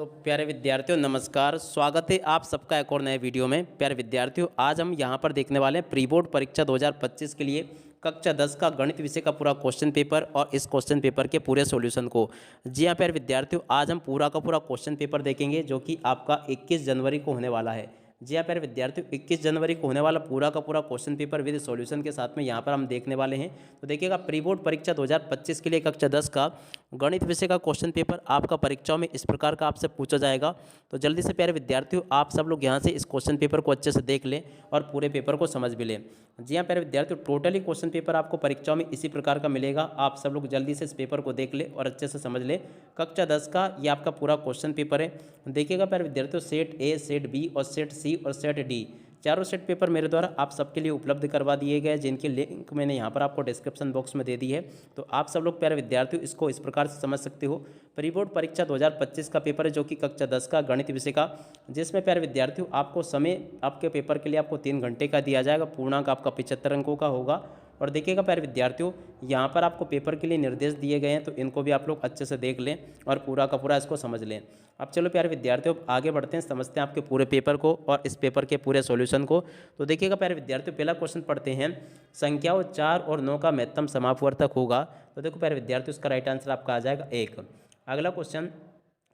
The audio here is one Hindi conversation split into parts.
तो प्यारे विद्यार्थियों नमस्कार, स्वागत है आप सबका एक और नए वीडियो में। प्यारे विद्यार्थियों, आज हम यहाँ पर देखने वाले हैं प्री बोर्ड परीक्षा 2025 के लिए कक्षा 10 का गणित विषय का पूरा क्वेश्चन पेपर और इस क्वेश्चन पेपर के पूरे सॉल्यूशन को। जी हाँ प्यारे विद्यार्थियों, आज हम पूरा का पूरा क्वेश्चन पेपर देखेंगे जो कि आपका 21 जनवरी को होने वाला है। जी हाँ प्यारे विद्यार्थियों, 21 जनवरी को होने वाला पूरा का पूरा क्वेश्चन पेपर विद सॉल्यूशन के साथ में यहाँ पर हम देखने वाले हैं। तो देखिएगा, प्री बोर्ड परीक्षा 2025 के लिए कक्षा 10 का गणित विषय का क्वेश्चन पेपर आपका परीक्षाओं में इस प्रकार का आपसे पूछा जाएगा। तो जल्दी से प्यारे विद्यार्थियों, आप सब लोग यहाँ से इस क्वेश्चन पेपर को अच्छे से देख लें और पूरे पेपर को समझ भी लें। जी हाँ प्यारे विद्यार्थियों, टोटली क्वेश्चन पेपर आपको परीक्षाओं में इसी प्रकार का मिलेगा। आप सब लोग जल्दी से इस पेपर को देख लें और अच्छे से समझ लें। कक्षा 10 का ये आपका पूरा क्वेश्चन पेपर है। देखिएगा प्यारे विद्यार्थियों, सेट ए, सेट बी और सेट सी और सेट डी, चारों सेट पेपर मेरे द्वारा आप सबके लिए उपलब्ध करवा दिए गए, जिनकी लिंक मैंने यहाँ पर आपको डिस्क्रिप्शन बॉक्स में दे दी है। तो आप सब लोग प्यारे विद्यार्थियों इसको इस प्रकार से समझ सकते हो। प्री बोर्ड परीक्षा 2025 का पेपर है जो कि कक्षा 10 का गणित विषय का, जिसमें प्यारे विद्यार्थियों आपको समय आपके पेपर के लिए आपको 3 घंटे का दिया जाएगा। पूर्णांक आपका 75 अंकों का होगा। और देखिएगा प्यारे विद्यार्थियों, यहाँ पर आपको पेपर के लिए निर्देश दिए गए हैं, तो इनको भी आप लोग अच्छे से देख लें और पूरा का पूरा इसको समझ लें। अब चलो प्यारे विद्यार्थियों आगे बढ़ते हैं, समझते हैं आपके पूरे पेपर को और इस पेपर के पूरे सॉल्यूशन को। तो देखिएगा प्यारे विद्यार्थियों, पहला क्वेश्चन पढ़ते हैं। संख्याओं 4 और 9 का महत्तम समापवर्तक होगा। तो देखो प्यारे विद्यार्थियों, इसका राइट आंसर आपका आ जाएगा 1। अगला क्वेश्चन,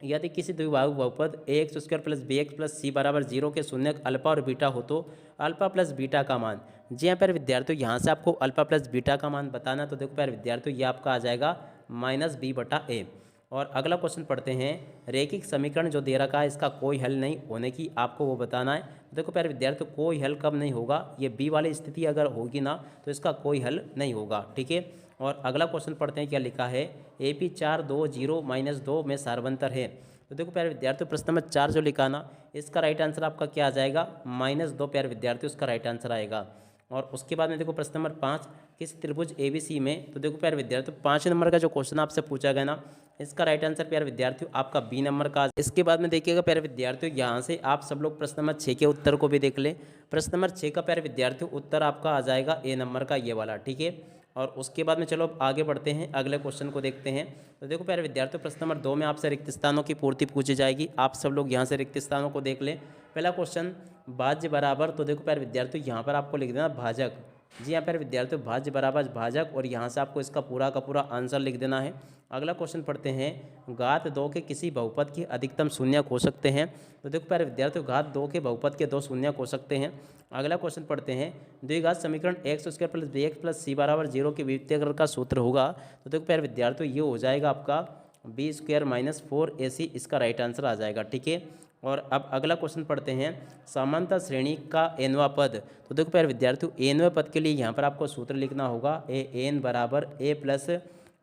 यदि किसी द्विबाहु बहुपद ax square plus b x plus c बराबर 0 के शून्यक अल्फा और बीटा हो तो अल्फा प्लस बीटा का मान। जी यहाँ प्यारे विद्यार्थियों, यहाँ से आपको अल्फा प्लस बीटा का मान बताना। तो देखो प्यारे विद्यार्थियों, ये आपका आ जाएगा -b/a। और अगला क्वेश्चन पढ़ते हैं। रैखिक समीकरण जो दे रखा है इसका कोई हल नहीं होने की आपको वो बताना है। देखो प्यारे विद्यार्थियों, कोई हल कब नहीं होगा, ये बी वाली स्थिति अगर होगी ना तो इसका कोई हल नहीं होगा, ठीक है। और अगला क्वेश्चन पढ़ते हैं, क्या लिखा है। AP 4 2 0 -2 में सार्वंतर है। तो देखो प्यारे विद्यार्थियों, प्रश्न नंबर 4 जो लिखा ना, इसका राइट आंसर आपका क्या आ जाएगा, -2 प्यारे विद्यार्थियों इसका राइट आंसर आएगा। और उसके बाद में देखो प्रश्न नंबर 5, किसी त्रिभुज ABC में। तो देखो प्यारे विद्यार्थियों, 5 नंबर का जो क्वेश्चन आपसे पूछा गया ना, इसका राइट आंसर प्यारे विद्यार्थियों आपका बी नंबर का। इसके बाद में देखिएगा प्यारे विद्यार्थियों, यहाँ से आप सब लोग प्रश्न नंबर 6 के उत्तर को भी देख लें। प्रश्न नंबर 6 का प्यारे विद्यार्थियों उत्तर आपका आ जाएगा ए नंबर का, ये वाला, ठीक है। और उसके बाद में चलो अब आगे बढ़ते हैं, अगले क्वेश्चन को देखते हैं। तो देखो प्यारे विद्यार्थियों, प्रश्न नंबर 2 में आपसे रिक्त स्थानों की पूर्ति पूछी जाएगी। आप सब लोग यहाँ से रिक्त स्थानों को देख लें। पहला क्वेश्चन, भाज्य बराबर। तो देखो प्यारे विद्यार्थियों, यहाँ पर आपको लिख देना भाजक। जी यहाँ पर विद्यार्थियों, भाज्य बराबर भाजक, और यहाँ से आपको इसका पूरा का पूरा आंसर लिख देना है। अगला क्वेश्चन पढ़ते हैं। घात 2 के किसी बहुपद के अधिकतम शून्यक हो सकते हैं। तो देखो प्यारे विद्यार्थियों, घात 2 के बहुपद के 2 शून्यक हो सकते हैं। अगला क्वेश्चन पढ़ते हैं। द्विघात समीकरण x square plus b x plus c बराबर 0 के विभक्तिकरण का सूत्र होगा। तो देखो प्यारे विद्यार्थियों, ये हो जाएगा आपका बी स्क्वायर -4ac, इसका राइट आंसर आ जाएगा, ठीक है। और अब अगला क्वेश्चन पढ़ते हैं। समानता श्रेणी का nवां पद। तो देखो प्यारे विद्यार्थियों, nवें पद के लिए यहाँ पर आपको सूत्र लिखना होगा an बराबर a प्लस,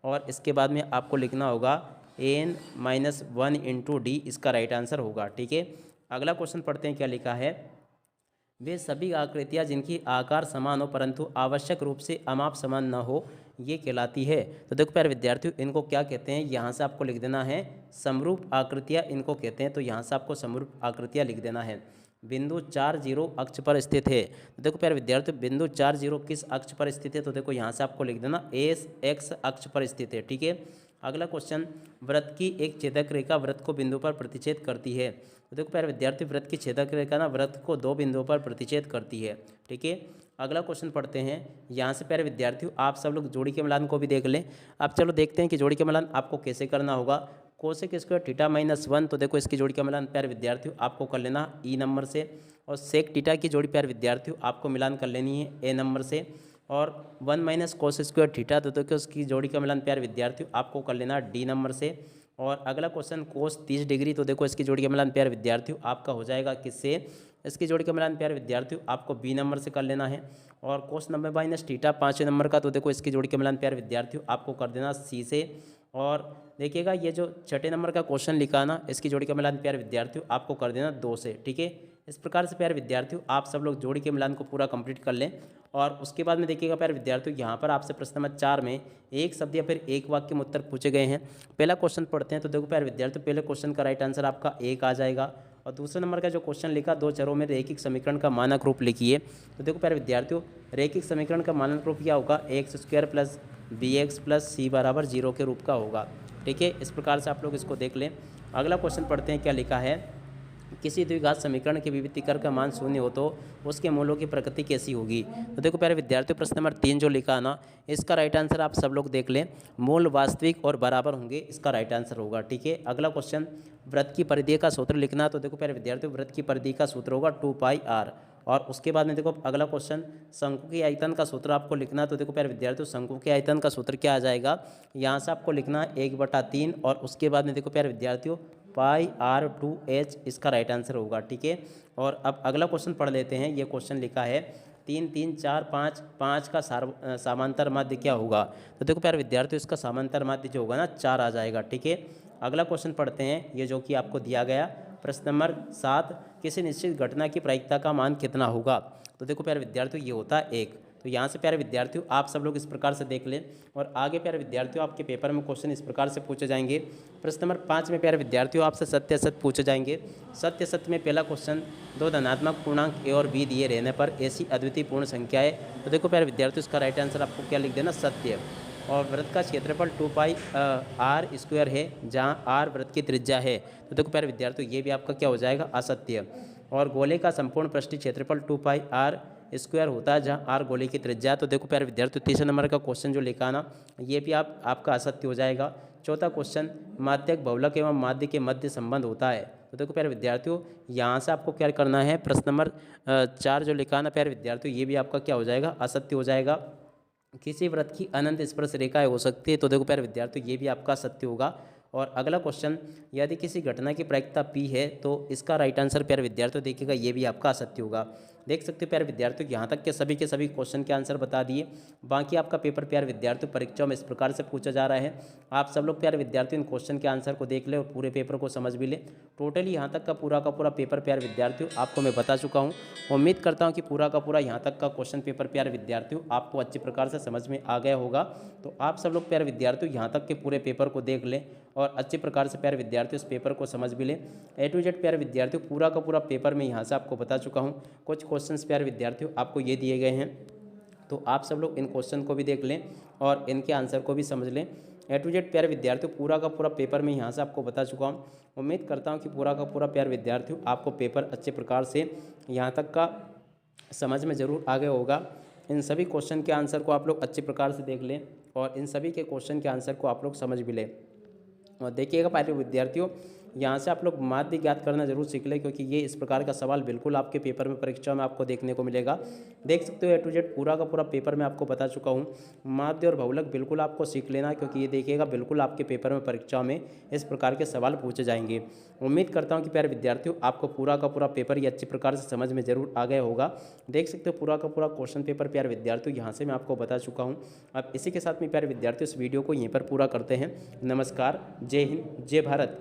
और इसके बाद में आपको लिखना होगा an -1 × d, इसका राइट आंसर होगा, ठीक है। अगला क्वेश्चन पढ़ते हैं, क्या लिखा है। वे सभी आकृतियाँ जिनकी आकार समान हो परंतु आवश्यक रूप से अमाप समान न हो, ये कहलाती है। तो देखो प्यारे विद्यार्थियों, इनको क्या कहते हैं, यहाँ से आपको लिख देना है समरूप आकृतियाँ, इनको कहते हैं। तो यहाँ से आपको समरूप आकृतियाँ लिख देना है। बिंदु 4 0 अक्ष पर स्थित है। तो देखो प्यारे विद्यार्थियों, बिंदु 4 0 किस अक्ष पर स्थित है। तो देखो यहाँ से आपको लिख देना एस एक्स अक्ष पर स्थित है, ठीक है। अगला क्वेश्चन, व्रत की एक छेदक रेखा व्रत को बिंदु पर प्रतिच्छेद करती है। तो देखो प्यारे विद्यार्थी, व्रत की छेदक रेखा ना व्रत को 2 बिंदुओं पर प्रतिच्छेद करती है, ठीक है। अगला क्वेश्चन पढ़ते हैं। यहाँ से प्यारे विद्यार्थियों आप सब लोग जोड़ी के मिलान को भी देख लें। अब चलो देखते हैं कि जोड़ी के मिलान आपको कैसे करना होगा। Cosec square theta -1। तो देखो इसकी जोड़ी का मिलान प्यारे विद्यार्थियों आपको कर लेना ई नंबर से। और सेक थीटा की जोड़ी प्यारे विद्यार्थियों आपको मिलान कर लेनी है ए नंबर से। और 1 - कोस स्क्वायर थीटा, तो देखो उसकी जोड़ी का मिलान प्यारे विद्यार्थियों आपको कर लेना डी नंबर से। और अगला क्वेश्चन, कोस 30 डिग्री। तो देखो इसकी जोड़ी का मिलान प्यारे विद्यार्थियों आपका हो जाएगा किससे, इसकी जोड़ी का मिलान प्यारे विद्यार्थियों आपको बी नंबर से कर लेना है। और कोस 90 - थीटा 5 नंबर का। तो देखो इसकी जोड़ी का मिलान प्यारे विद्यार्थियों आपको कर देना सी से। और देखिएगा ये जो 6 नंबर का क्वेश्चन लिखा ना, इसकी जोड़ी का मिलान प्यारे विद्यार्थियों आपको कर देना 2 से, ठीक है। इस प्रकार से प्यारे विद्यार्थियों आप सब लोग जोड़ी के मिलान को पूरा कंप्लीट कर लें। और उसके बाद में देखिएगा प्यारे विद्यार्थियों, यहाँ पर आपसे प्रश्न नंबर 4 में एक शब्द या फिर एक वाक्य में उत्तर पूछे गए हैं। पहला क्वेश्चन पढ़ते हैं। तो देखो प्यारे विद्यार्थियों, पहले क्वेश्चन का राइट आंसर आपका 1 आ जाएगा। और दूसरे नंबर का जो क्वेश्चन लिखा, 2 चरों में रैखिक समीकरण का मानक रूप लिखिए। तो देखो प्यारे विद्यार्थियों, रैखिक समीकरण का मानक रूप क्या होगा, x square plus b x plus c बराबर 0 के रूप का होगा, ठीक है। इस प्रकार से आप लोग इसको देख लें। अगला क्वेश्चन पढ़ते हैं, क्या लिखा है। किसी द्विघात समीकरण के विविधीकरण का मान शून्य हो तो उसके मूलों की प्रकृति कैसी होगी। तो देखो प्यारे विद्यार्थियों, प्रश्न नंबर 3 जो लिखा है ना, इसका राइट आंसर आप सब लोग देख लें, मूल वास्तविक और बराबर होंगे, इसका राइट आंसर होगा। ठीक है, अगला क्वेश्चन, वृत्त की परिधि का सूत्र लिखना। तो देखो प्यारे विद्यार्थियों, वृत्त की परिधि का सूत्र होगा 2πr। और उसके बाद में देखो अगला क्वेश्चन, शंकु की आयतन का सूत्र आपको लिखना। तो देखो प्यारे विद्यार्थियों, शंकु के आयतन का सूत्र क्या आ जाएगा, यहाँ से आपको लिखना 1/3। और उसके बाद में देखो प्यारे विद्यार्थियों, πr/2h इसका राइट आंसर होगा। ठीक है, और अब अगला क्वेश्चन पढ़ लेते हैं। ये क्वेश्चन लिखा है 3 3 4 5 5 का समांतर माध्य क्या होगा। तो देखो प्यारे विद्यार्थियों, इसका समांतर माध्य जो होगा ना 4 आ जाएगा। ठीक है, अगला क्वेश्चन पढ़ते हैं, ये जो कि आपको दिया गया प्रश्न नंबर 7, किसी निश्चित घटना की प्रायिकता का मान कितना होगा। तो देखो प्यारे विद्यार्थियों, ये होता है 1। तो यहाँ से प्यारे विद्यार्थियों आप सब लोग इस प्रकार से देख लें। और आगे प्यारे विद्यार्थियों, आपके पेपर में क्वेश्चन इस प्रकार से पूछे जाएंगे। प्रश्न नंबर 5 में प्यारे विद्यार्थियों आपसे सत्य असत्य पूछे जाएंगे। सत्य असत्य में पहला क्वेश्चन, 2 धनात्मक पूर्णांक ए और बी दिए रहने पर ऐसी अद्वितीय पूर्ण संख्या है। तो देखो प्यारे विद्यार्थियों, इसका राइट आंसर आपको क्या लिख देना, सत्य। और वृत्त का क्षेत्रफल 2πr² है, जहाँ r वृत्त की त्रिज्या है। तो देखो प्यारे विद्यार्थियों, ये भी आपका क्या हो जाएगा, असत्य। और गोले का संपूर्ण पृष्ठीय क्षेत्रफल 2πr² होता है, जहाँ r गोले की त्रिज्या। तो देखो प्यारे विद्यार्थियों, तीसरे नंबर का क्वेश्चन जो लिखा ना, ये भी आपका असत्य हो जाएगा। चौथा क्वेश्चन, माध्यक बहुलक एवं माध्य के मध्य संबंध होता है। तो देखो प्यारे विद्यार्थियों, यहाँ से आपको क्या करना है, प्रश्न नंबर 4 जो लिखा ना प्यारे विद्यार्थियों, ये भी आपका क्या हो जाएगा, असत्य हो जाएगा। किसी वृत्त की अनंत स्पर्श रेखाएं हो सकती है। तो देखो प्यारे विद्यार्थियों, ये भी आपका सत्य होगा। और अगला क्वेश्चन, यदि किसी घटना की प्रायिकता P है तो इसका राइट आंसर प्यारे विद्यार्थियों देखिएगा, ये भी आपका असत्य होगा। देख सकते हो प्यारे विद्यार्थियों, यहाँ तक के सभी क्वेश्चन के आंसर बता दिए। बाकी आपका पेपर प्यारे विद्यार्थियों परीक्षाओं में इस प्रकार से पूछा जा रहा है। आप सब लोग प्यारे विद्यार्थियों इन क्वेश्चन के आंसर को देख ले और पूरे पेपर को समझ भी ले। टोटली यहाँ तक का पूरा पेपर प्यारे विद्यार्थियों आपको मैं बता चुका हूँ। उम्मीद करता हूँ कि पूरा का पूरा यहाँ तक का क्वेश्चन पेपर प्यारे विद्यार्थियों आपको अच्छी प्रकार से समझ में आ गया होगा। तो आप सब लोग प्यारे विद्यार्थियों यहाँ तक के पूरे पेपर को देख लें और अच्छी प्रकार से प्यारे विद्यार्थियों इस पेपर को समझ भी लें। A to Z प्यारे विद्यार्थियों पूरा का पूरा पेपर मैं यहाँ से आपको बता चुका हूँ। कुछ क्वेश्चंस प्यारे विद्यार्थियों आपको ये दिए गए हैं, तो आप सब लोग इन क्वेश्चन को भी देख लें और इनके आंसर को भी समझ लें। A to Z प्यारे विद्यार्थियों पूरा का पूरा पेपर मैं यहाँ से आपको बता चुका हूँ। उम्मीद करता हूँ कि पूरा का पूरा प्यारे विद्यार्थियों आपको पेपर अच्छे प्रकार से यहाँ तक का समझ में ज़रूर आ गया होगा। इन सभी क्वेश्चन के आंसर को आप लोग अच्छे प्रकार से देख लें और इन सभी के क्वेश्चन के आंसर को आप लोग समझ भी लें। और देखिएगा प्यारे विद्यार्थियों, यहाँ से आप लोग माध्य ज्ञात करना जरूर सीख लें, क्योंकि ये इस प्रकार का सवाल बिल्कुल आपके पेपर में परीक्षा में आपको देखने को मिलेगा। देख सकते हो A to Z पूरा का पूरा पेपर मैं आपको बता चुका हूँ। माध्य और बहुलक बिल्कुल आपको सीख लेना, क्योंकि ये देखिएगा बिल्कुल आपके पेपर में परीक्षा में इस प्रकार के सवाल पूछे जाएंगे। उम्मीद करता हूँ कि प्यारे विद्यार्थियों आपको पूरा का पूरा पेपर ये अच्छी प्रकार से समझ में जरूर आ गया होगा। देख सकते हो पूरा का पूरा क्वेश्चन पेपर प्यारे विद्यार्थियों यहाँ से मैं आपको बता चुका हूँ। अब इसी के साथ में प्यारे विद्यार्थियों इस वीडियो को यहीं पर पूरा करते हैं। नमस्कार, जय हिंद, जय भारत।